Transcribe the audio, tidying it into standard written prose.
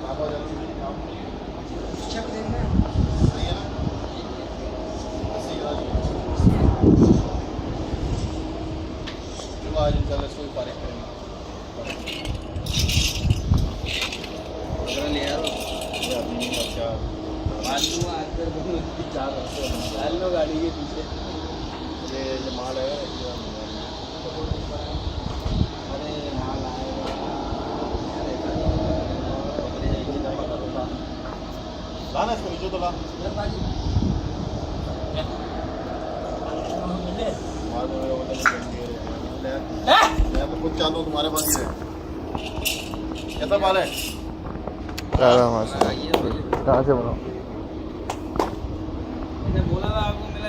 आप आ जाओ चेक देना सही है ना 80,000 चलो आज इंशाल्लाह इसको फारिग करेंगे ले यार ये अपनी अच्छा मालूम है आज तक बहुत जा रहा है डाल लो गाड़ी के पीछे ये जो माल है अरे माल आएगा लाना इसको नीचे तो ला माल मैं तो खुद चाहता हूँ तुम्हारे पास ही रहे कैसा माल है कहाँ से बनाओ मैंने बोला था आपको मिला